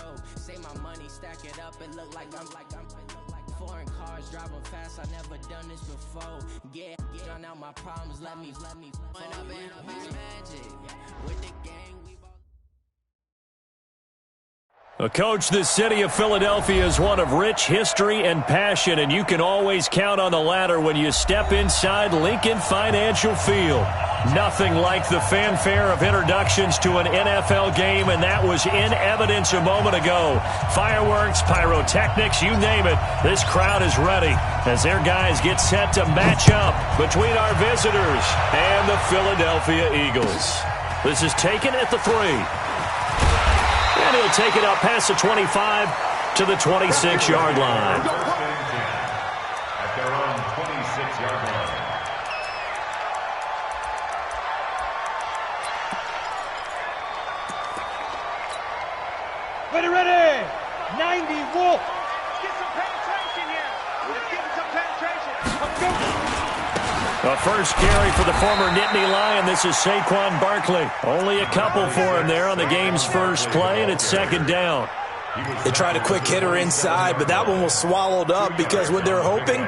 road. Say my money, stack it up, it look like I'm foreign cars, driving fast, I never done this before. Get on out my problems, let me when I've been magic with the gang. Coach, the city of Philadelphia is one of rich history and passion, and you can always count on the latter when you step inside Lincoln Financial Field. Nothing like the fanfare of introductions to an NFL game, and that was in evidence a moment ago. Fireworks, pyrotechnics, you name it. This crowd is ready as their guys get set to match up between our visitors and the Philadelphia Eagles. This is taken at the 3. And he'll take it up past the 25 to the 26-yard line. At their own 26-yard line. Ready. 90 Wolf. Get some penetration here. Let's get some penetration. The first carry for the former Nittany Lion. This is Saquon Barkley. Only a couple for him there on the game's first play, and it's second down. They tried a quick hitter inside, but that one was swallowed up because what they're hoping,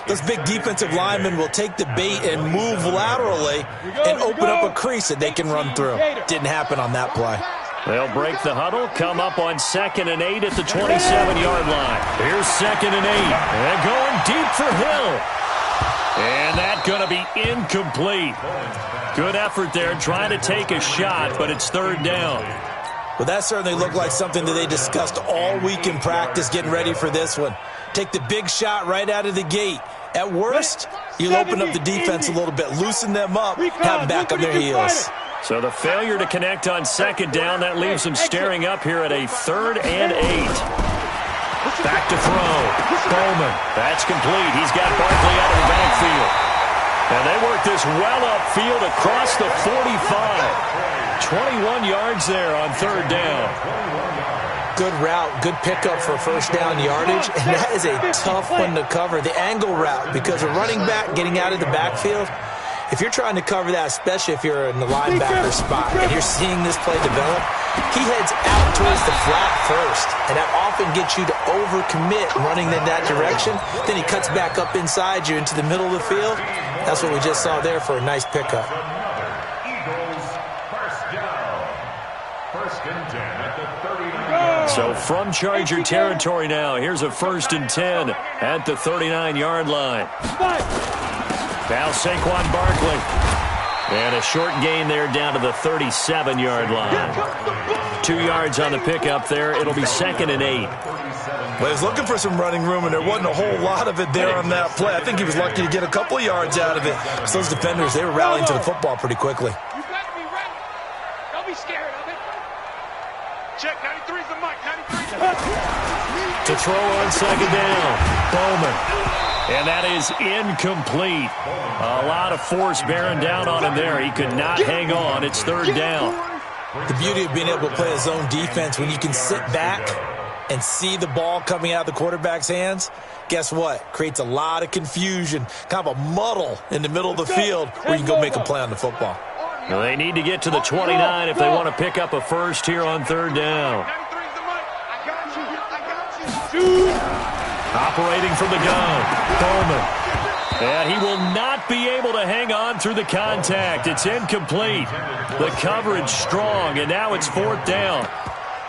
those big defensive linemen will take the bait and move laterally and open up a crease that they can run through. Didn't happen on that play. They'll break the huddle, come up on 2nd and 8 at the 27-yard line. Here's 2nd and 8. And going deep for Hill. And that's going to be incomplete. Good effort there trying to take a shot, but it's third down. Well, that certainly looked like something that they discussed all week in practice getting ready for this one. Take the big shot right out of the gate. At worst, you'll open up the defense a little bit, loosen them up, have them back on their heels. So the failure to connect on 2nd down, that leaves them staring up here at a 3rd and 8. Back to throw. Bowman. That's complete. He's got Barkley out of the backfield. And they work this well upfield across the 45. 21 yards there on 3rd down. Good route, good pickup for first down yardage, and that is a tough one to cover. The angle route, because a running back getting out of the backfield, if you're trying to cover that, especially if you're in the linebacker spot and you're seeing this play develop, he heads out towards the flat first, and that often gets you to overcommit running in that direction. Then he cuts back up inside you into the middle of the field. That's what we just saw there for a nice pickup. Eagles first down. 1st and 10 at the 39. So from Charger territory now, here's a 1st and 10 at the 39-yard line. Now Saquon Barkley. And a short gain there down to the 37-yard line. 2 yards on the pickup there. It'll be 2nd and 8. Well, he was looking for some running room, and there wasn't a whole lot of it there on that play. I think he was lucky to get a couple of yards out of it. So those defenders, they were rallying to the football pretty quickly. You got to be ready. Don't be scared of it. Check, 93's the mic. 93's the mic. To throw on 2nd down. Bowman. And that is incomplete. A lot of force bearing down on him there. He could not hang on. It's 3rd down. The beauty of being able to play a zone defense, when you can sit back and see the ball coming out of the quarterback's hands, guess what? Creates a lot of confusion, kind of a muddle in the middle of the field where you can go make a play on the football. Well, they need to get to the 29 if they want to pick up a first here on 3rd down. 93's the mic. I got you. Operating from the gun, Bowman. And he will not be able to hang on through the contact. It's incomplete. The coverage strong, and now it's 4th down.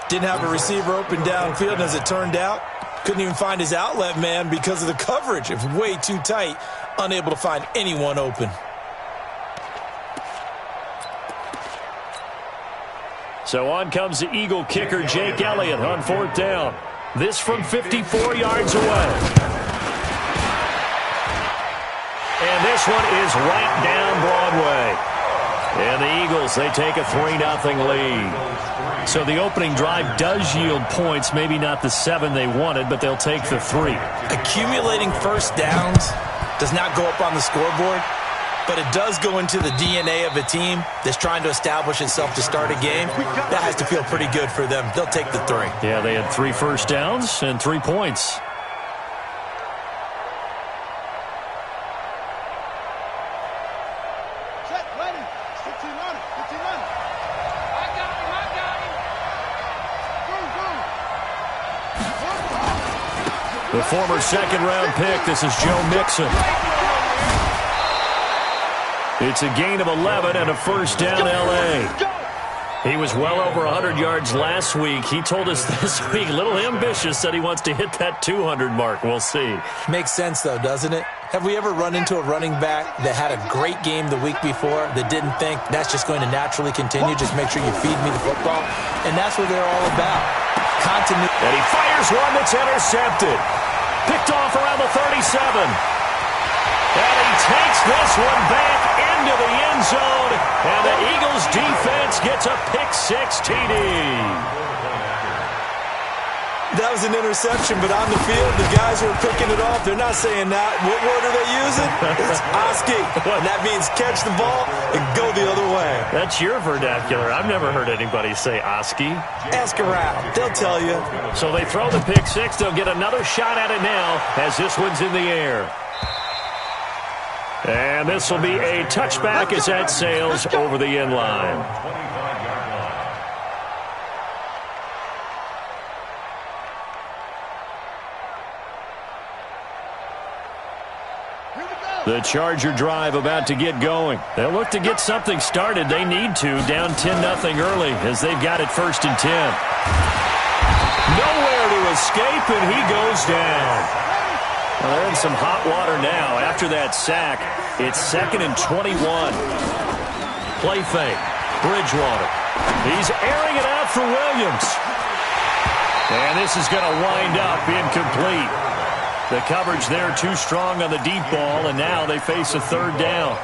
Didn't have a receiver open downfield, and as it turned out, couldn't even find his outlet man because of the coverage. It was way too tight, unable to find anyone open. So on comes the Eagle kicker, Jake Elliott, on 4th down. This from 54 yards away. And this one is right down Broadway. And the Eagles, they take a 3-0 lead. So the opening drive does yield points, maybe not the 7 they wanted, but they'll take the 3. Accumulating first downs does not go up on the scoreboard, but it does go into the DNA of a team that's trying to establish itself to start a game. That has to feel pretty good for them. They'll take the 3. Yeah, they had 3 first downs and 3 points. The former second-round pick, this is Joe Mixon. It's a gain of 11 and a first down, L.A. He was well over 100 yards last week. He told us this week, a little ambitious, said he wants to hit that 200 mark. We'll see. Makes sense, though, doesn't it? Have we ever run into a running back that had a great game the week before that didn't think that's just going to naturally continue? Just make sure you feed me the football. And that's what they're all about. Continuity. And he fires one that's intercepted. Picked off around the 37. And he takes this one back into the end zone. And the Eagles defense gets a pick-6 TD. That was an interception, but on the field, the guys who are picking it off, they're not saying that. What word are they using? It's Oski. And that means catch the ball and go the other way. That's your vernacular. I've never heard anybody say Oski. Ask around. They'll tell you. So they throw the pick-6. They'll get another shot at it now as this one's in the air. And this will be a touchback as that sails over the end line. The Charger drive about to get going. They'll look to get something started. They need to. Down 10-0 early as they've got it 1st and 10. Nowhere to escape, and he goes down. Well, they're in some hot water now. After that sack, it's 2nd and 21. Play fake. Bridgewater. He's airing it out for Williams. And this is going to wind up incomplete. The coverage there too strong on the deep ball, and now they face a 3rd down.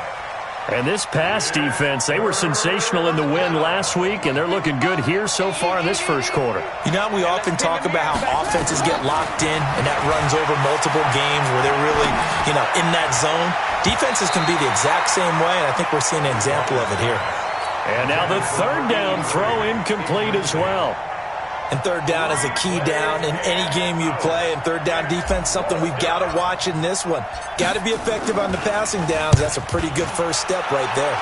And this pass defense, they were sensational in the win last week, and they're looking good here so far in this first quarter. You know, we often talk about how offenses get locked in, and that runs over multiple games where they're really, in that zone. Defenses can be the exact same way, and I think we're seeing an example of it here. And now the 3rd down throw incomplete as well. And 3rd down is a key down in any game you play. And 3rd down defense, something we've got to watch in this one. Got to be effective on the passing downs. That's a pretty good first step right there.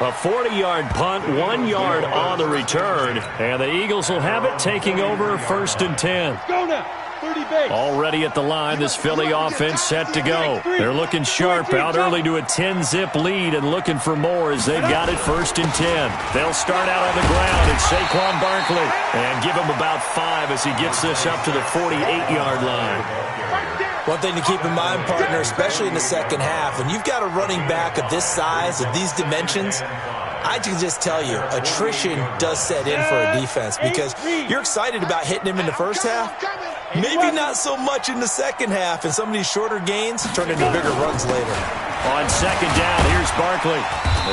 A 40-yard punt, 1 yard on the return. And the Eagles will have it taking over 1st and 10. Go now. 30 base. Already at the line, this Philly offense set to go. They're looking sharp, out early to a 10-zip lead and looking for more as they've got it 1st and 10. They'll start out on the ground. It's Saquon Barkley. And give him about 5 as he gets this up to the 48-yard line. One thing to keep in mind, partner, especially in the second half, when you've got a running back of this size, of these dimensions, I can just tell you, attrition does set in for a defense because you're excited about hitting him in the first half. Maybe not so much in the second half, and some of these shorter gains turn into bigger runs later. On 2nd down, here's Barkley.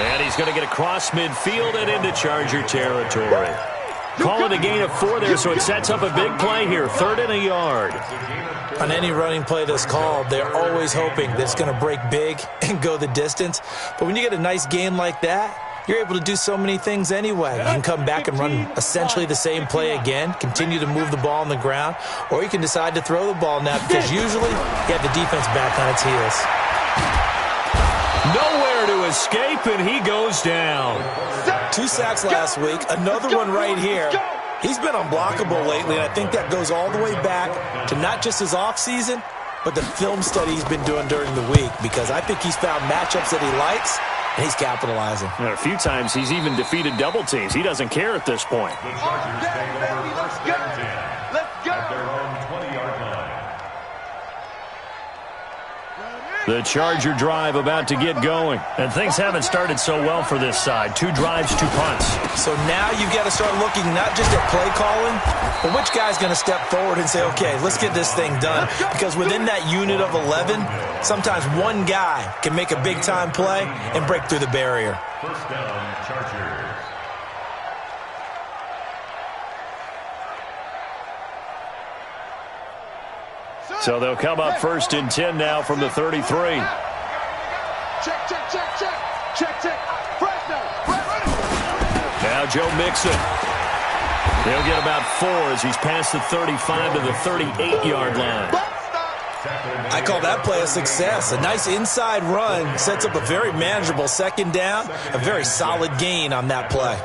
And he's going to get across midfield and into Charger territory. Call it a gain of 4 there, so it sets up a big play here. 3rd and a yard. On any running play that's called, they're always hoping that it's going to break big and go the distance. But when you get a nice gain like that, you're able to do so many things anyway. You can come back and run essentially the same play again, continue to move the ball on the ground, or you can decide to throw the ball now because usually you have the defense back on its heels. Nowhere to escape, and he goes down. 2 sacks last week, another one right here. He's been unblockable lately, and I think that goes all the way back to not just his offseason, but the film study he's been doing during the week because I think he's found matchups that he likes, and he's capitalizing. And a few times he's even defeated double teams. He doesn't care at this point. The Chargers take over 1st and 10 at their own 20-yard line. The Charger drive about to get going. And things haven't started so well for this side. 2 drives, 2 punts. So now you've got to start looking not just at play calling, but which guy's going to step forward and say, okay, let's get this thing done. Because within that unit of 11, sometimes one guy can make a big-time play and break through the barrier. 1st down, Chargers. So they'll come up 1st and 10 now from the 33. Check, check, check, check. Check, check. Fresno. Now Joe Mixon. He'll get about 4 as he's past the 35 to the 38-yard line. I call that play a success. A nice inside run sets up a very manageable 2nd down, a very solid gain on that play.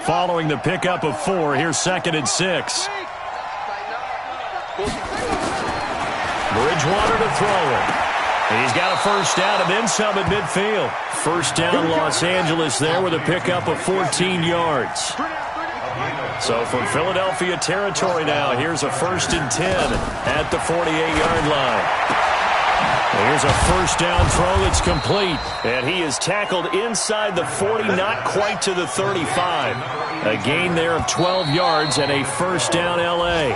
following the pickup of 4. Here's 2nd and 6. Bridgewater to throw it. He's got a first down and then some at midfield. First down Los Angeles there with a pickup of 14 yards. So from Philadelphia territory now, here's a 1st and 10 at the 48-yard line. Here's a first down throw that's complete. And he is tackled inside the 40, not quite to the 35. A gain there of 12 yards and a first down L.A.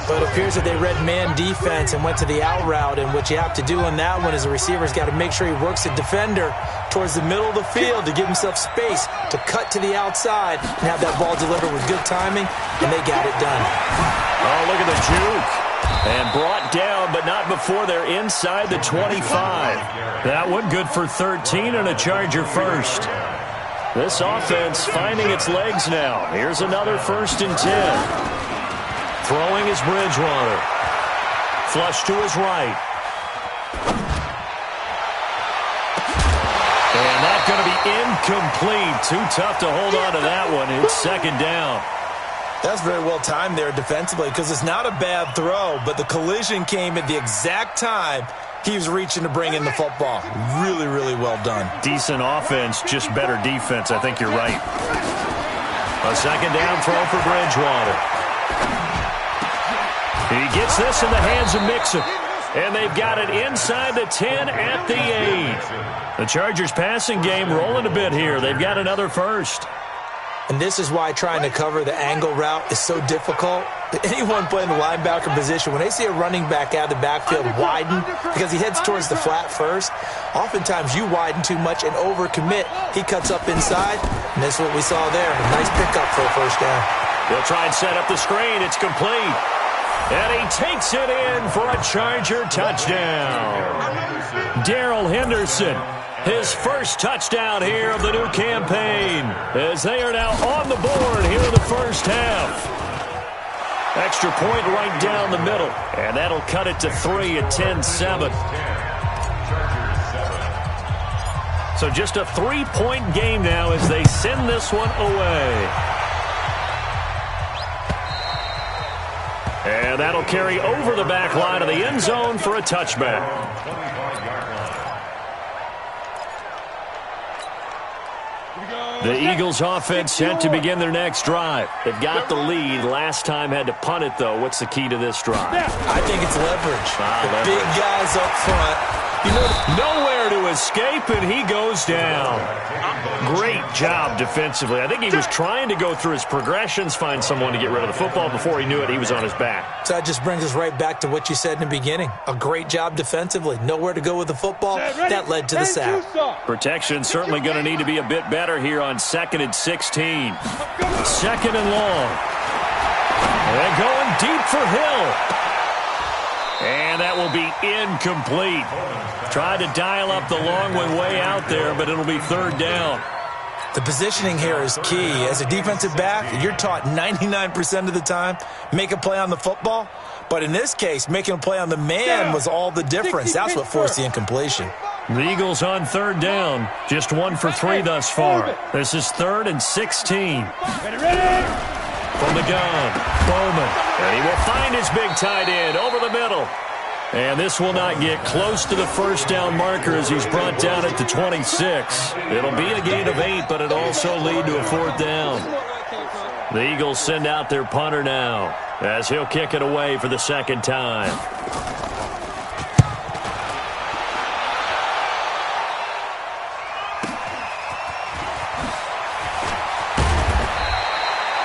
But it appears that they read man defense and went to the out route. And what you have to do on that one is the receiver's got to make sure he works the defender towards the middle of the field to give himself space to cut to the outside and have that ball delivered with good timing, and they got it done. Oh, look at the juke. And brought down, but not before they're inside the 25. That one good for 13 and a Charger first. This offense finding its legs now. Here's another 1st and 10. Throwing is Bridgewater. Flush to his right. And that's going to be incomplete. Too tough to hold on to that one. It's 2nd down. That's very well timed there defensively because it's not a bad throw, but the collision came at the exact time he was reaching to bring in the football. Really, really well done. Decent offense, just better defense. I think you're right. A 2nd down throw for Bridgewater. He gets this in the hands of Mixon. And they've got it inside the 10 at the 8. The Chargers passing game rolling a bit here. They've got another first. And this is why trying to cover the angle route is so difficult. Anyone playing the linebacker position, when they see a running back out of the backfield widen because he heads towards the flat first, oftentimes you widen too much and overcommit. He cuts up inside, and that's what we saw there. A nice pickup for a first down. They'll try and set up the screen. It's complete. And he takes it in for a Charger touchdown. Darrell Henderson. His first touchdown here of the new campaign as they are now on the board here in the first half. Extra point right down the middle, and that'll cut it to 3 at 10-7. So just a 3-point game now as they send this one away. And that'll carry over the back line of the end zone for a touchback. The Eagles offense set to begin their next drive. They've got the lead. Last time had to punt it, though. What's the key to this drive? I think it's leverage. The big guys up front. You know, nowhere to escape, and he goes down. Great job defensively. I think he was trying to go through his progressions, find someone to get rid of the football. Before he knew it, he was on his back. So that just brings us right back to what you said in the beginning. A great job defensively. Nowhere to go with the football. That led to the sack. Protection certainly going to need to be a bit better here on 2nd and 16. 2nd and long. And going deep for Hill. And that will be incomplete. Tried to dial up the long one way out there, but it'll be 3rd down. The positioning here is key. As a defensive back, you're taught 99% of the time, make a play on the football. But in this case, making a play on the man was all the difference. That's what forced the incompletion. The Eagles on 3rd down. Just 1 for 3 thus far. This is 3rd and 16. From the gun, Bowman. And he will find his big tight end over the middle. And this will not get close to the first down marker as he's brought down at the 26. It'll be a gain of 8, but it'll also lead to a 4th down. The Eagles send out their punter now as he'll kick it away for the 2nd time.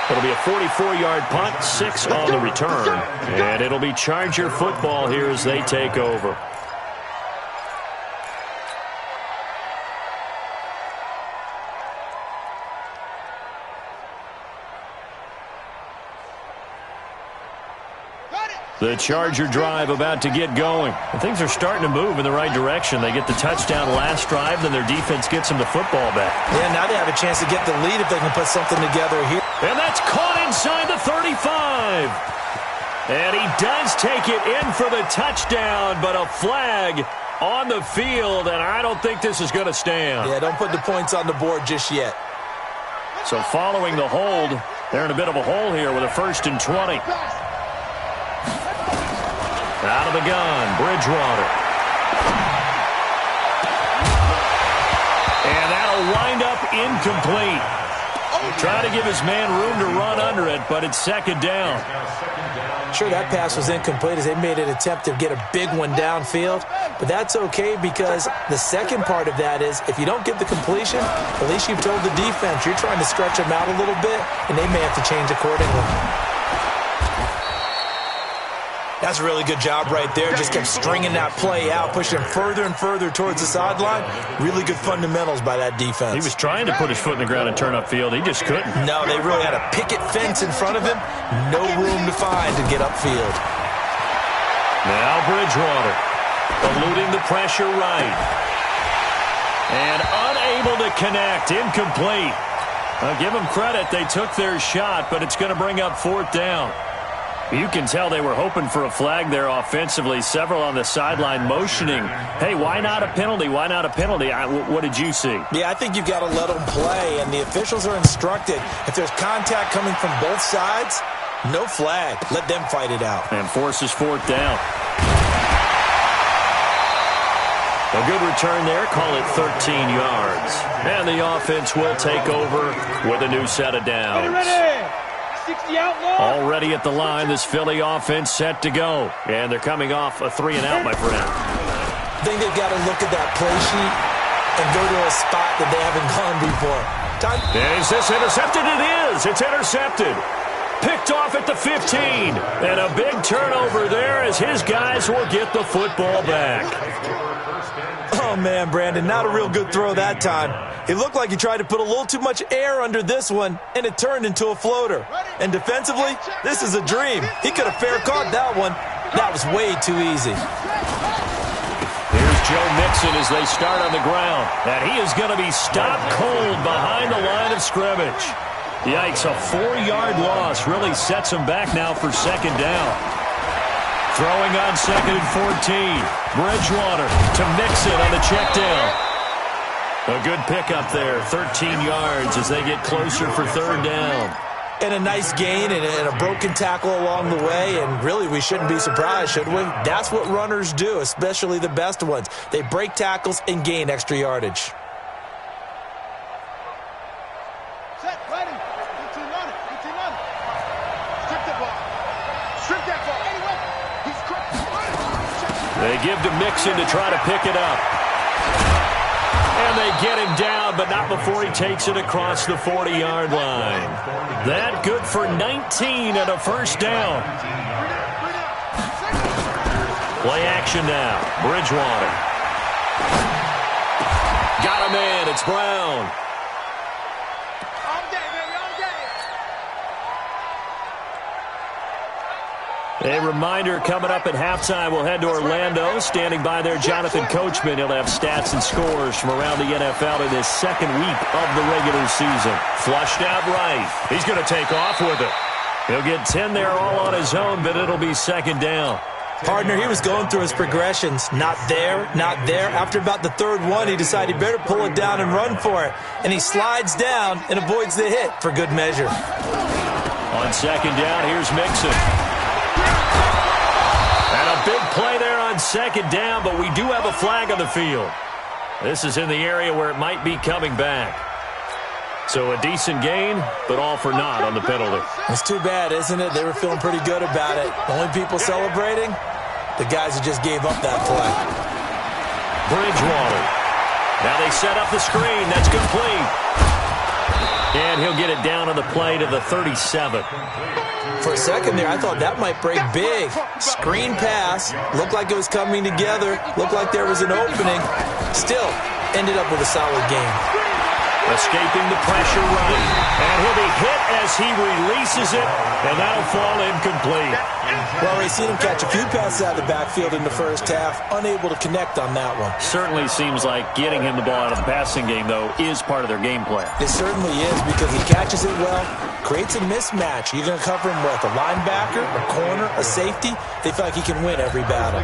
It'll be a 44-yard punt, 6 on the return. And it'll be Charger football here as they take over. The Charger drive about to get going. And things are starting to move in the right direction. They get the touchdown last drive, then their defense gets them the football back. Yeah, now they have a chance to get the lead if they can put something together here. And that's caught inside the 35. And he does take it in for the touchdown, but a flag on the field, and I don't think this is going to stand. Yeah, don't put the points on the board just yet. So following the hold, they're in a bit of a hole here with a 1st and 20. Out of the gun, Bridgewater. And that'll wind up incomplete. Try to give his man room to run under it, but it's 2nd down. Sure, that pass was incomplete as they made an attempt to get a big one downfield, but that's okay because the second part of that is if you don't get the completion, at least you've told the defense you're trying to stretch them out a little bit, and they may have to change accordingly. That's a really good job right there. Just kept stringing that play out, pushing him further and further towards the sideline. Really good fundamentals by that defense. He was trying to put his foot in the ground and turn upfield. He just couldn't. No, they really had a picket fence in front of him. No room to find to get upfield. Now Bridgewater eluding the pressure right. And unable to connect. Incomplete. I'll give them credit. They took their shot, but it's going to bring up 4th down. You can tell they were hoping for a flag there offensively. Several on the sideline motioning, hey, why not a penalty? Why not a penalty? What did you see? Yeah, I think you've got to let them play, and the officials are instructed. If there's contact coming from both sides, no flag. Let them fight it out. And forces 4th down. A good return there. Call it 13 yards. And the offense will take over with a new set of downs. Already at the line, this Philly offense set to go. And they're coming off a 3-and-out, my friend. I think they've got to look at that play sheet and go to a spot that they haven't gone before. Is this intercepted? It is. It's intercepted. Picked off at the 15. And a big turnover there as his guys will get the football back. Oh, man, Brandon, not a real good throw that time. It looked like he tried to put a little too much air under this one, and it turned into a floater. And defensively, this is a dream. He could have fair caught that one. That was way too easy. Here's Joe Mixon as they start on the ground. And he is going to be stopped cold behind the line of scrimmage. Yikes, a 4-yard loss really sets him back now for 2nd down. Throwing on 2nd and 14. Bridgewater to Mixon on the check down. A good pickup there, 13 yards as they get closer for 3rd down. And a nice gain and a broken tackle along the way, and really we shouldn't be surprised, should we? That's what runners do, especially the best ones. They break tackles and gain extra yardage. Set, ready. 18 on it. 18 on it. Strip that ball. Strip that ball. Anyway, he's quick. They give to Mixon to try to pick it up. And they get him down, but not before he takes it across the 40-yard line. That good for 19 and a 1st down. Play action now. Bridgewater. Got a man. It's Brown. A reminder, coming up at halftime, we'll head to Orlando. Standing by there, Jonathan Coachman. He'll have stats and scores from around the NFL in this 2nd week of the regular season. Flushed out right. He's going to take off with it. He'll get 10 there all on his own, but it'll be 2nd down. Partner, he was going through his progressions. Not there, not there. After about the 3rd one, he decided he better pull it down and run for it. And he slides down and avoids the hit for good measure. On 2nd down, here's Mixon. And a big play there on 2nd down, but we do have a flag on the field. This is in the area where it might be coming back. So a decent gain, but all for naught on the penalty. It's too bad, isn't it? They were feeling pretty good about it. The only people celebrating, the guys who just gave up that play. Bridgewater. Now they set up the screen. That's complete. And he'll get it down on the play to the 37. For a second there, I thought that might break big. Screen pass. Looked like it was coming together. Looked like there was an opening. Still, ended up with a solid game. Escaping the pressure right. And he'll be hit as he releases it, and that'll fall incomplete. Well, we've seen him catch a few passes out of the backfield in the 1st half, unable to connect on that one. Certainly seems like getting him the ball out of the passing game, though, is part of their game plan. It certainly is because he catches it well, creates a mismatch. You're going to cover him with a linebacker, a corner, a safety. They feel like he can win every battle.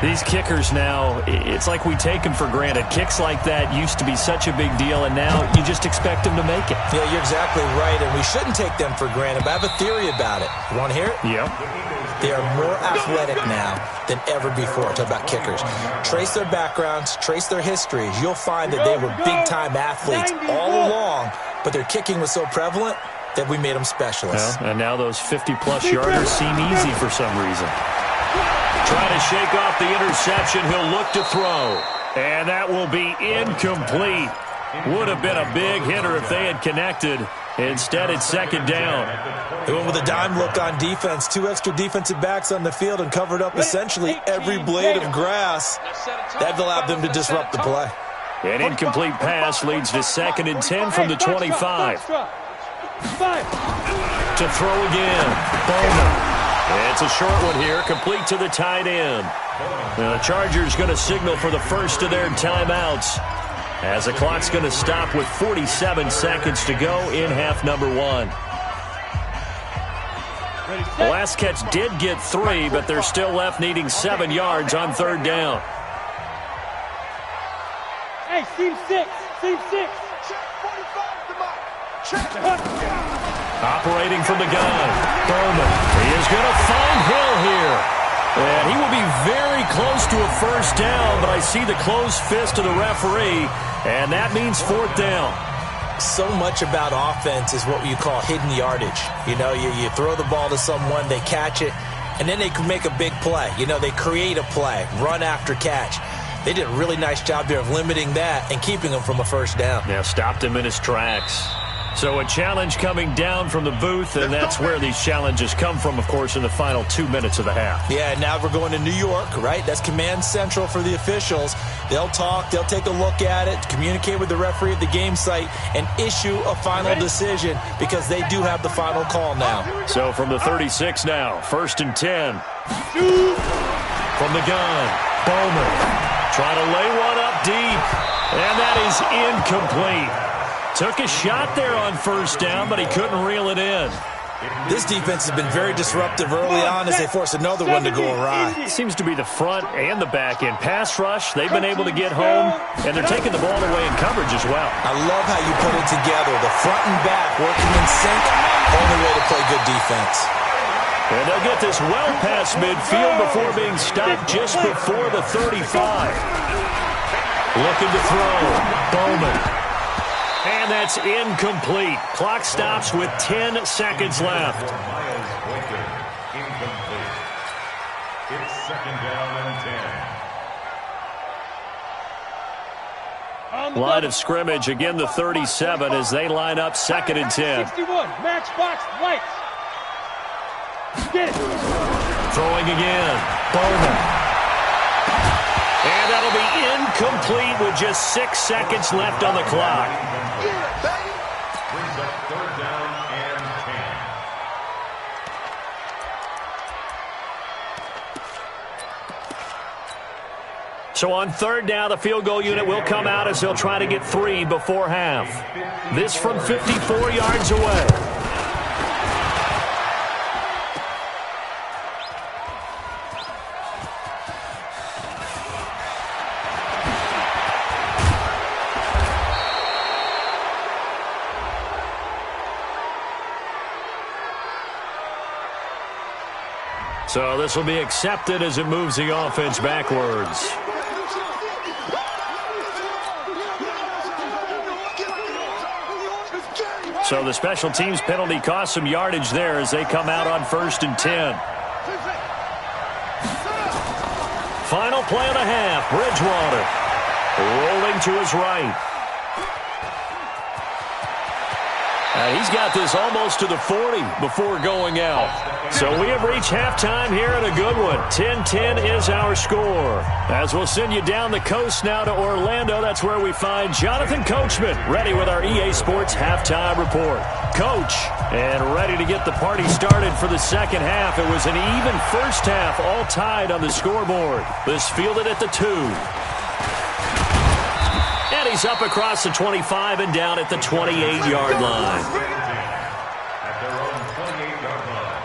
These kickers now, it's like we take them for granted. Kicks like that used to be such a big deal, and now you just expect them to make it. Yeah, you're exactly right, and we shouldn't take them for granted, but I have a theory about it. You want to hear it? Yeah. They are more athletic now than ever before. Talk about kickers. Trace their backgrounds, trace their histories. You'll find that they were big-time athletes all along, but their kicking was so prevalent that we made them specialists. Well, and now those 50-plus yarders seem easy for some reason. Trying to shake off the interception. He'll look to throw. And that will be incomplete. Would have been a big hitter if they had connected. Instead, it's second down. They went with a dime look on defense. 2 extra defensive backs on the field and covered up essentially every blade of grass. That allowed them to disrupt the play. An incomplete pass leads to 2nd and 10 from the 25. To throw again. Bowman. It's a short one here, complete to the tight end. The Chargers going to signal for the first of their timeouts, as the clock's going to stop with 47 seconds to go in half number 1. The last catch did get 3, but they're still left needing 7 yards on 3rd down. Hey, Steve 6. Steve 6. Operating from the gun, Bowman. He is going to find Hill here. And he will be very close to a first down, but I see the closed fist of the referee, and that means 4th down. So much about offense is what you call hidden yardage. You know, you throw the ball to someone, they catch it, and then they can make a big play. You know, they create a play, run after catch. They did a really nice job there of limiting that and keeping him from a first down. Yeah, stopped him in his tracks. So a challenge coming down from the booth, and that's where these challenges come from, of course, in the final 2 minutes of the half. Yeah, now we're going to New York, right? That's command central for the officials. They'll talk, they'll take a look at it, communicate with the referee at the game site, and issue a final decision because they do have the final call now. So from the 36 now, 1st and 10. From the gun, Bowman. Trying to lay one up deep, and that is incomplete. Took a shot there on 1st down, but he couldn't reel it in. This defense has been very disruptive early on as they force another one to go awry. It seems to be the front and the back end. Pass rush, they've been able to get home, and they're taking the ball away in coverage as well. I love how you put it together. The front and back working in sync, only way to play good defense. And they'll get this well past midfield before being stopped just before the 35. Looking to throw, Bowman. And that's incomplete. Clock stops with 10 seconds left. Incomplete. It's 2nd down and 10. Line of scrimmage, again the 37 as they line up 2nd and 10. 61, matchbox, lights. Get it. Throwing again, Bowman. And that'll be incomplete with just 6 seconds left on the clock. Brings up 3rd down and 10. So on 3rd down, the field goal unit will come out as they'll try to get 3 before half. This from 54 yards away. So this will be accepted as it moves the offense backwards. So the special teams penalty cost some yardage there as they come out on 1st and 10. Final play of the half, Bridgewater rolling to his right. He's got this almost to the 40 before going out. So we have reached halftime here in a good one. 10-10 is our score. As we'll send you down the coast now to Orlando, that's where we find Jonathan Coachman ready with our EA Sports halftime report. Coach, and ready to get the party started for the second half. It was an even first half, all tied on the scoreboard. This fielded at the 2. And he's up across the 25 and down at the 28-yard line. At their own 28-yard line.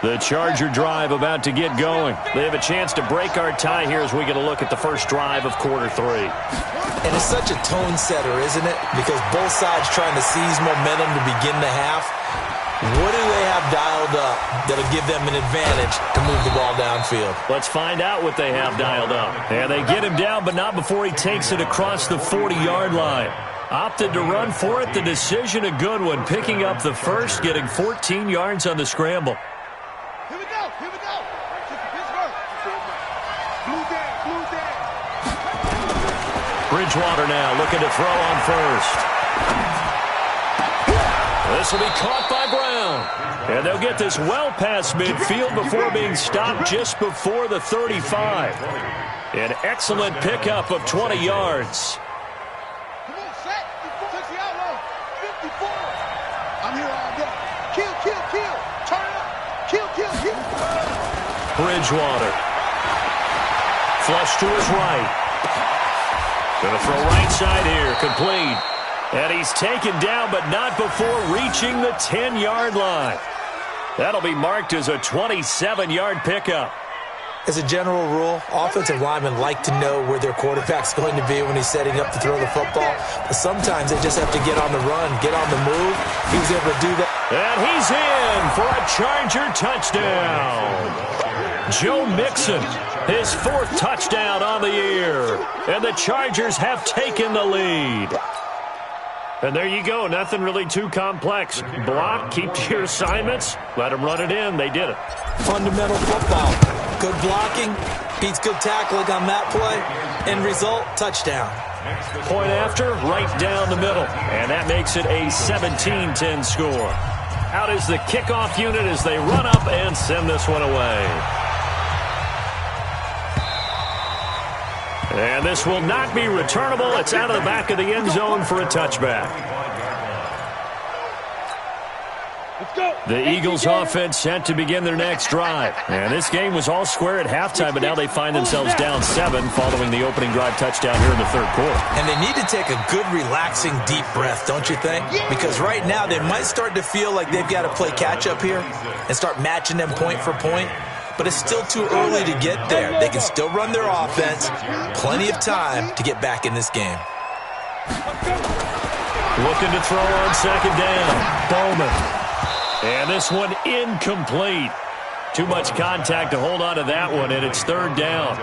The Charger drive about to get going. They have a chance to break our tie here as we get a look at the first drive of quarter 3. And it's such a tone setter, isn't it? Because both sides trying to seize momentum to begin the half. What do they have dialed up that'll give them an advantage to move the ball downfield? Let's find out what they have dialed up. And they get him down, but not before he takes it across the 40-yard line. Opted to run for it. The decision a good one. Picking up the first, getting 14 yards on the scramble. Here we go. Here we go. Pittsburgh. Blue down. Bridgewater now looking to throw on first. This will be caught by Brown. And they'll get this well past midfield before being stopped just before the 35. An excellent pickup of 20 yards. Come on, set. Touch the outlaw. 54. I'm here all day. Kill. Turn it up. Kill. Bridgewater. Flush to his right. Going to throw right side here. Complete. And he's taken down, but not before reaching the 10-yard line. That'll be marked as a 27-yard pickup. As a general rule, offensive linemen like to know where their quarterback's going to be when he's setting up to throw the football. But sometimes they just have to get on the run, get on the move. He was able to do that. And he's in for a Charger touchdown. Joe Mixon, his 4th touchdown on the year. And the Chargers have taken the lead. And there you go. Nothing really too complex. Block, keep to your assignments, let them run it in. They did it. Fundamental football. Good blocking, beats good tackling on that play. End result, touchdown. Point after, right down the middle. And that makes it a 17-10 score. Out is the kickoff unit as they run up and send this one away. And this will not be returnable. It's out of the back of the end zone for a touchback. The Eagles offense set to begin their next drive. And this game was all square at halftime, but now they find themselves down 7 following the opening drive touchdown here in the 3rd quarter. And they need to take a good, relaxing, deep breath, don't you think? Because right now they might start to feel like they've got to play catch-up here and start matching them point for point. But it's still too early to get there. They can still run their offense. Plenty of time to get back in this game. Looking to throw on second down. Bowman. And this one incomplete. Too much contact to hold on to that one, and it's 3rd down.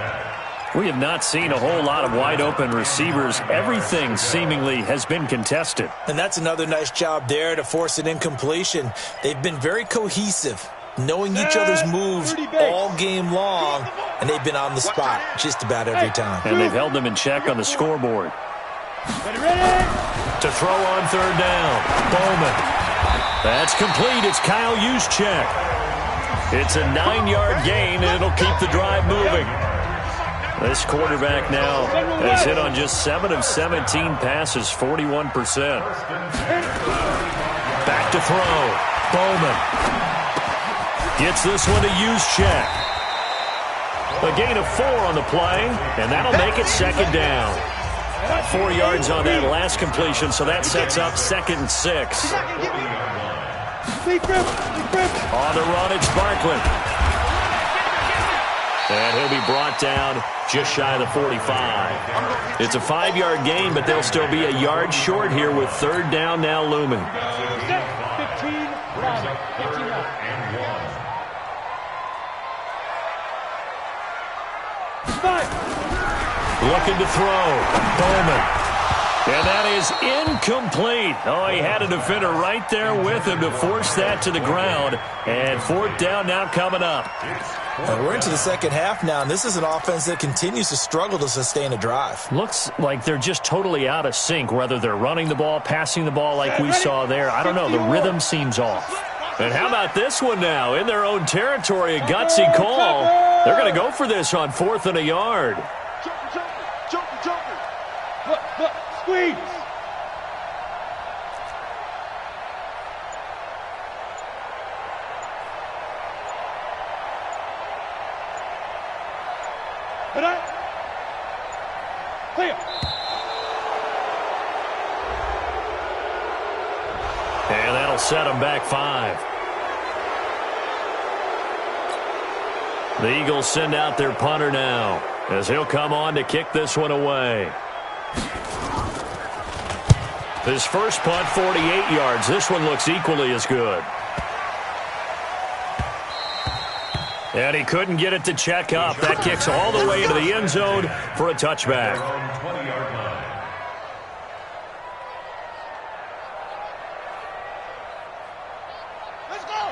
We have not seen a whole lot of wide-open receivers. Everything seemingly has been contested. And that's another nice job there to force an incompletion. They've been very cohesive, knowing each other's moves all game long, and they've been on the spot just about every time. And they've held them in check on the scoreboard. To throw on 3rd down, Bowman. That's complete. It's Kyle Juszczyk. It's a 9-yard gain, and it'll keep the drive moving. This quarterback now has hit on just 7 of 17 passes, 41%. Back to throw. Bowman. Gets this one to Juszczyk. A gain of 4 on the play, and that'll make it 2nd down. 4 yards on that last completion, so that sets up 2nd and 6. On the run, it's Barkley. And he'll be brought down just shy of the 45. It's a 5-yard gain, but they'll still be a yard short here with 3rd down now looming. 15. Looking to throw. Bowman. And that is incomplete. Oh, he had a defender right there with him to force that to the ground. And 4th down now coming up. We're into the second half now, and this is an offense that continues to struggle to sustain a drive. Looks like they're just totally out of sync, whether they're running the ball, passing the ball like we saw there. I don't know. The rhythm seems off. And how about this one now? In their own territory, a gutsy call. They're going to go for this on 4th and a yard. Look, squeeze. Clear. And that'll set them back 5. The Eagles send out their punter now, as he'll come on to kick this one away. His first punt, 48 yards. This one looks equally as good. And he couldn't get it to check up. That kicks all the way into the end zone for a touchback.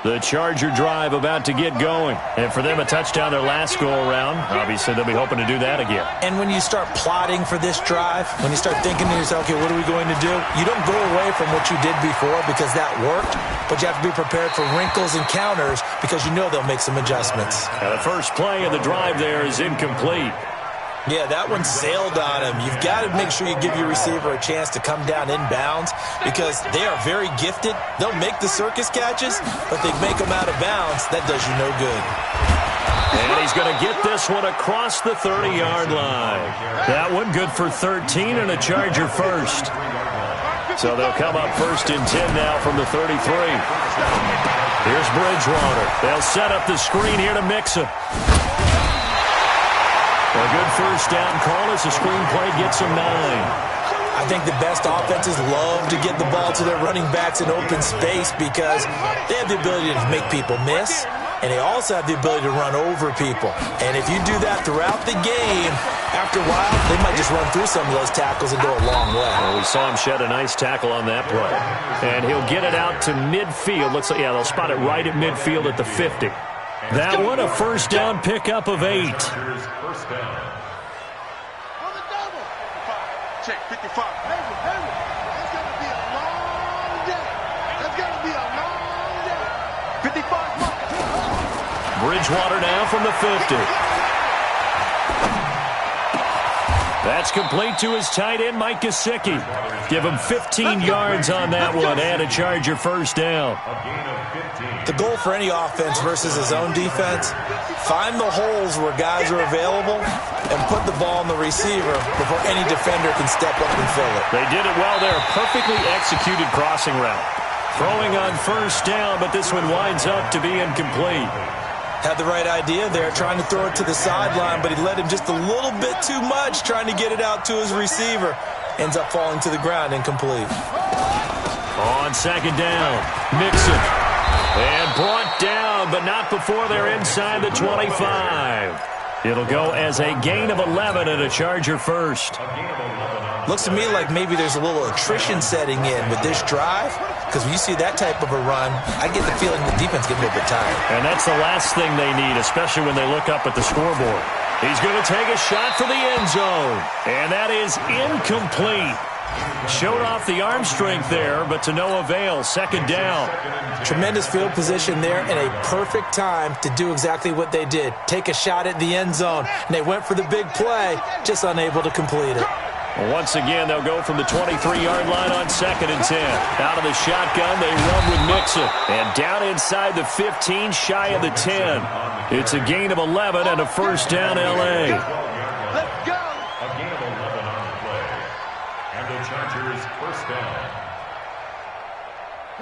The Charger drive about to get going. And for them, a touchdown their last go-around. Obviously, they'll be hoping to do that again. And when you start plotting for this drive, when you start thinking to yourself, okay, what are we going to do? You don't go away from what you did before because that worked, but you have to be prepared for wrinkles and counters because you know they'll make some adjustments. And the first play of the drive there is incomplete. Yeah, that one sailed on him. You've got to make sure you give your receiver a chance to come down inbounds because they are very gifted. They'll make the circus catches, but they make them out of bounds. That does you no good. And he's going to get this one across the 30-yard line. That one good for 13 and a Charger first. So they'll come up first and 10 now from the 33. Here's Bridgewater. They'll set up the screen here to Mixon. A good first down call as the screenplay gets him 9. I think the best offenses love to get the ball to their running backs in open space because they have the ability to make people miss, and they also have the ability to run over people. And if you do that throughout the game, after a while, they might just run through some of those tackles and go a long way. Well, we saw him shed a nice tackle on that play. And he'll get it out to midfield. Looks like, yeah, they'll spot it right at midfield at the 50. That one, a first down pickup of 8. First down. On the double. 55. Check, 55. That's going to be a long day. That's going to be a long day. 55 mark. Bridgewater now from the 50. That's complete to his tight end, Mike Gesicki. Give him 15 yards on that one and a Charger first down. The goal for any offense versus his own defense, find the holes where guys are available and put the ball on the receiver before any defender can step up and fill it. They did it well there. Perfectly executed crossing route. Throwing on first down, but this one winds up to be incomplete. Had the right idea there, trying to throw it to the sideline, but he let him just a little bit too much, trying to get it out to his receiver. Ends up falling to the ground, incomplete. On second down, Mixon. And brought down, but not before they're inside the 25. It'll go as a gain of 11 and a Charger first. Looks to me like maybe there's a little attrition setting in with this drive, because when you see that type of a run, I get the feeling the defense gets a little bit tired. And that's the last thing they need, especially when they look up at the scoreboard. He's going to take a shot for the end zone, and that is incomplete. Showed off the arm strength there, but to no avail. Second down. Tremendous field position there and a perfect time to do exactly what they did. Take a shot at the end zone. And they went for the big play, just unable to complete it. Once again, they'll go from the 23-yard line on second and 10. Out of the shotgun, they run with Mixon. And down inside the 15, shy of the 10. It's a gain of 11 and a first down, L.A. Let's go. A gain of 11 on the play. And the Chargers first down.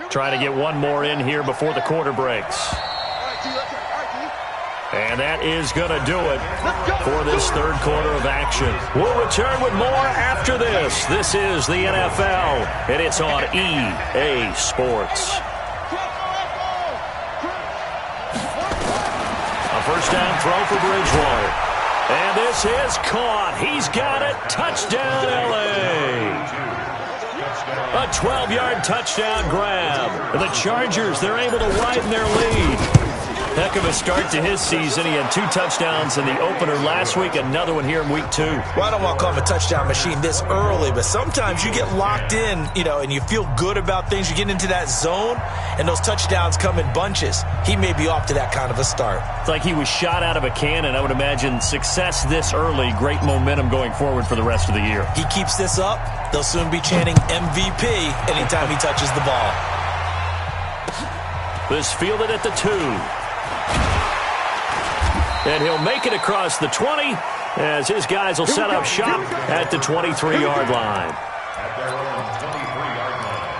Trying to get one more in here before the quarter breaks. All right, T, let's go. All right, T. And that is going to do it for this third quarter of action. We'll return with more after this. This is the NFL, and it's on EA Sports. A first down throw for Bridgewater. And this is caught. He's got it. Touchdown, L.A. A 12-yard touchdown grab. The Chargers, they're able to widen their lead. Heck of a start to his season. He had 2 touchdowns in the opener last week, another one here in week 2. Well, I don't want to call him a touchdown machine this early, but sometimes you get locked in, and you feel good about things. You get into that zone, and those touchdowns come in bunches. He may be off to that kind of a start. It's like he was shot out of a cannon. I would imagine success this early, great momentum going forward for the rest of the year. He keeps this up, they'll soon be chanting MVP anytime he touches the ball. This fielded at the 2. And he'll make it across the 20 as his guys will set up shop at the 23-yard line. At their own 23-yard line.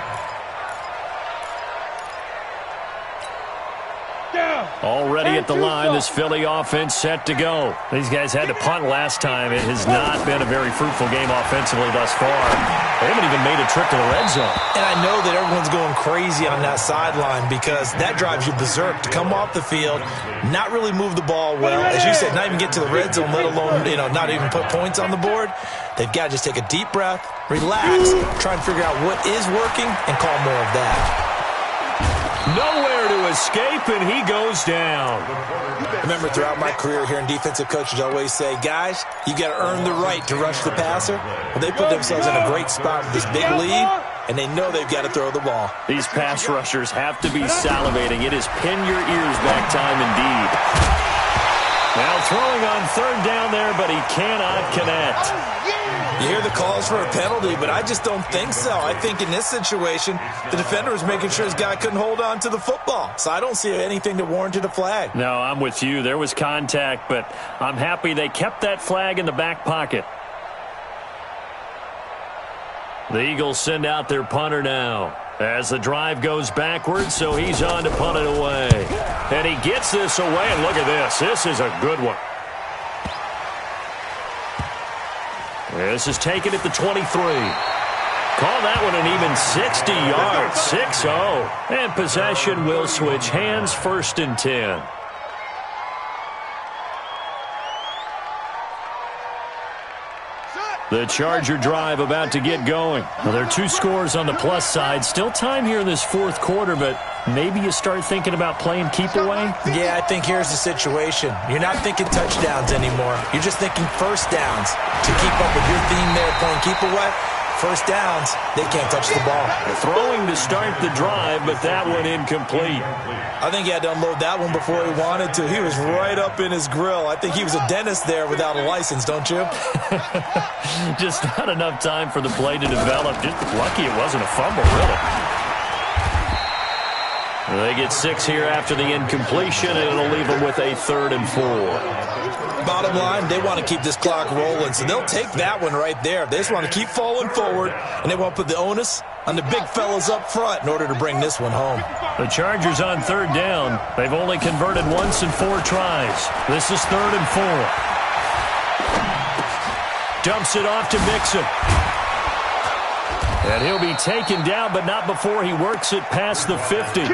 Down. Already at the line, this Philly offense set to go. These guys had to punt last time. It has not been a very fruitful game offensively thus far. They haven't even made a trip to the red zone. And I know that everyone's going crazy on that sideline because that drives you berserk to come off the field, not really move the ball well. As you said, not even get to the red zone, let alone, not even put points on the board. They've got to just take a deep breath, relax, try and figure out what is working, and call more of that. Nowhere to escape, and he goes down. Remember, throughout my career here in defensive coaches, I always say, guys, you got to earn the right to rush the passer. Well, they put themselves in a great spot with this big lead, and they know they've got to throw the ball. These pass rushers have to be salivating. It is pin your ears back time indeed. Now throwing on third down there, but he cannot connect. You hear the calls for a penalty, but I just don't think so. I think in this situation, the defender was making sure his guy couldn't hold on to the football. So I don't see anything that warranted a flag. No, I'm with you. There was contact, but I'm happy they kept that flag in the back pocket. The Eagles send out their punter now as the drive goes backwards, so he's on to punt it away. And he gets this away, and look at this. This is a good one. This is taken at the 23. Call that one an even 60 yards, 6-0. And possession will switch hands, 1st and 10. The Charger drive about to get going. Well, there are 2 scores on the plus side. Still time here in this 4th quarter, but maybe you start thinking about playing keep away? Yeah, I think here's the situation. You're not thinking touchdowns anymore. You're just thinking first downs. To keep up with your theme there, playing keep away, first downs, they can't touch the ball. Throwing to start the drive, but that one incomplete. I think he had to unload that one before he wanted to. He was right up in his grill. I think he was a dentist there without a license, don't you? Just not enough time for the play to develop. Just lucky it wasn't a fumble, really. They get 6 here after the incompletion, and it'll leave them with a 3rd and 4. Bottom line, they want to keep this clock rolling, so they'll take that one right there. They just want to keep falling forward, and they want to put the onus on the big fellas up front in order to bring this one home. The Chargers on 3rd down. They've only converted once in 4 tries. This is 3rd and 4. Dumps it off to Mixon. And he'll be taken down, but not before he works it past the 50.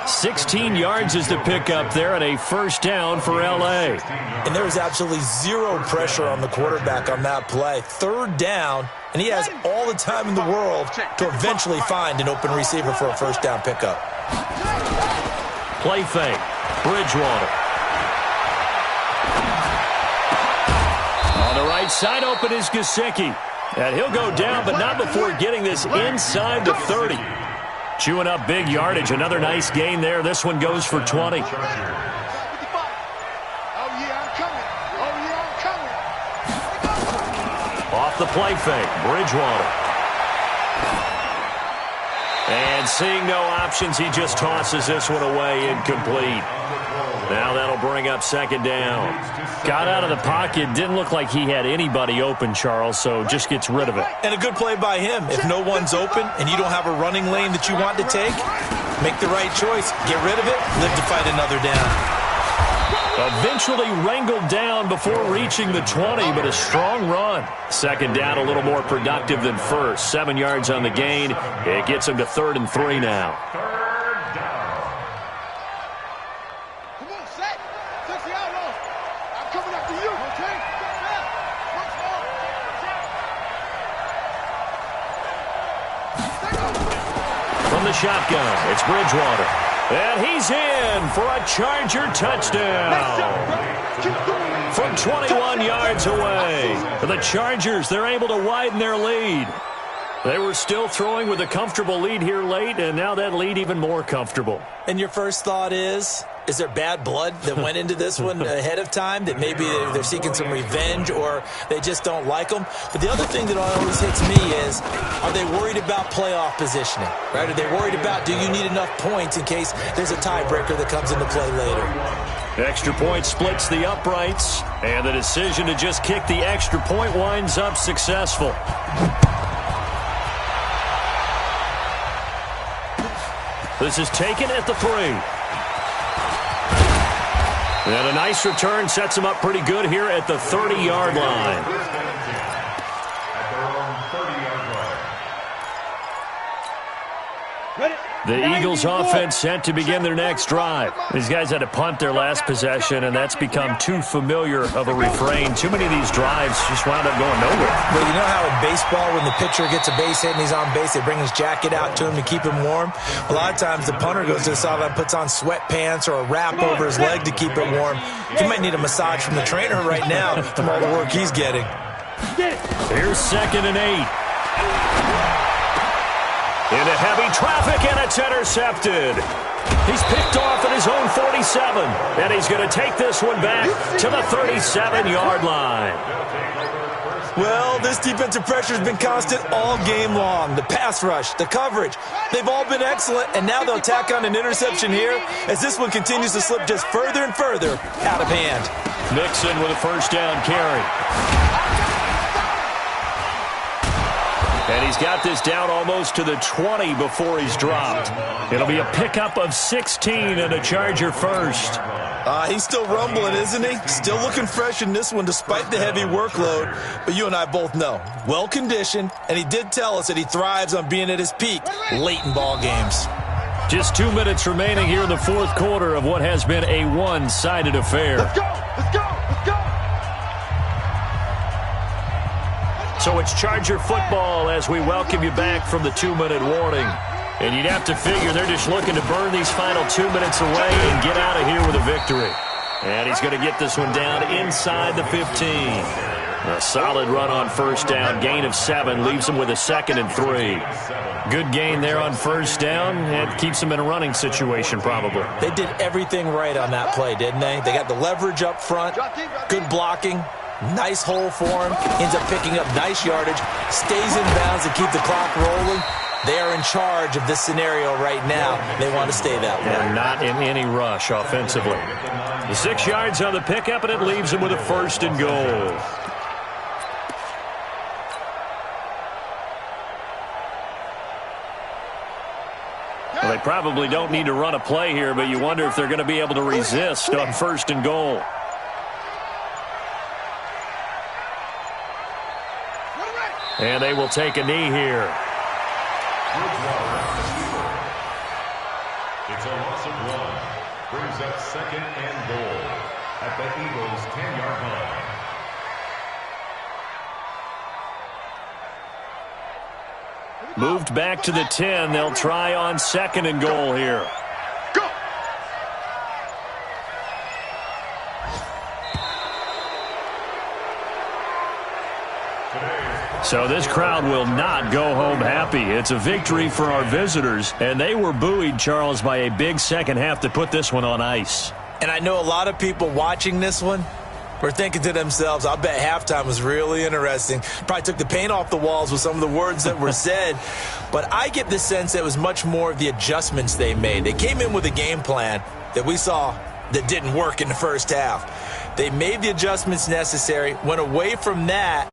16 yards is the pickup there, and a 1st down for L.A. And there was absolutely zero pressure on the quarterback on that play. 3rd down, and he has all the time in the world to eventually find an open receiver for a 1st down pickup. Play fake. Bridgewater. On the right side, open is Gesicki. And he'll go down, but not before getting this inside the 30. Chewing up big yardage. Another nice gain there. This one goes for 20. Off the play fake. Bridgewater. And seeing no options, he just tosses this one away, incomplete. Now that'll bring up 2nd down. Got out of the pocket. Didn't look like he had anybody open, Charles, so just gets rid of it. And a good play by him. If no one's open and you don't have a running lane that you want to take, make the right choice. Get rid of it. Live to fight another down. Eventually wrangled down before reaching the 20, but a strong run. 2nd down, a little more productive than 1st. 7 yards on the gain. It gets him to 3rd and 3 now. From the shotgun, it's Bridgewater. And he's in for a Charger touchdown. From 21 yards away. The Chargers, they're able to widen their lead. They were still throwing with a comfortable lead here late, and now that lead even more comfortable. And your first thought is there bad blood that went into this one ahead of time, that maybe they're seeking some revenge or they just don't like them? But the other thing that always hits me is, are they worried about playoff positioning? Right? Are they worried about, do you need enough points in case there's a tiebreaker that comes into play later? Extra point splits the uprights, and the decision to just kick the extra point winds up successful. This is taken at the 3. And a nice return sets him up pretty good here at the 30-yard line. At their own 30-yard line. The Eagles offense set to begin their next drive. These guys had to punt their last possession, and that's become too familiar of a refrain. Too many of these drives just wound up going nowhere. Well, you know how in baseball when the pitcher gets a base hit and he's on base, they bring his jacket out to him to keep him warm? A lot of times the punter goes to the sideline, puts on sweatpants or a wrap over his leg to keep it warm. He might need a massage from the trainer right now from all the work he's getting. Here's 2nd and 8. Into heavy traffic, and it's intercepted. He's picked off at his own 47, and he's going to take this one back to the 37-yard line. Well, this defensive pressure has been constant all game long. The pass rush, the coverage, they've all been excellent, and now they'll tack on an interception here as this one continues to slip just further and further out of hand. Mixon with a first down carry. And he's got this down almost to the 20 before he's dropped. It'll be a pickup of 16 and a Charger first. He's still rumbling, isn't he? Still looking fresh in this one despite the heavy workload. But you and I both know, well-conditioned, and he did tell us that he thrives on being at his peak late in ball games. Just 2 minutes remaining here in the fourth quarter of what has been a one-sided affair. Let's go! Let's go! Let's go! So it's Charger football as we welcome you back from the 2-minute warning. And you'd have to figure they're just looking to burn these final 2 minutes away and get out of here with a victory. And he's going to get this one down inside the 15. A solid run on first down. Gain of 7 leaves him with a 2nd and 3. Good gain there on first down. It keeps him in a running situation probably. They did everything right on that play, didn't they? They got the leverage up front, good blocking. Nice hole for him. Ends up picking up nice yardage. Stays in bounds to keep the clock rolling. They are in charge of this scenario right now. They want to stay that way. And not in any rush offensively. The 6 yards on the pickup, and it leaves him with a 1st and goal. Well, they probably don't need to run a play here, but you wonder if they're going to be able to resist on 1st and goal. And they will take a knee here. It's a loss of 1. Brings up 2nd and goal at the Eagles' 10-yard line. Moved back to the 10. They'll try on 2nd and goal here. So this crowd will not go home happy. It's a victory for our visitors, and they were buoyed, Charles, by a big second half to put this one on ice. And I know a lot of people watching this one were thinking to themselves, I bet halftime was really interesting. Probably took the paint off the walls with some of the words that were said. But I get the sense that it was much more of the adjustments they made. They came in with a game plan that we saw that didn't work in the first half. They made the adjustments necessary, went away from that,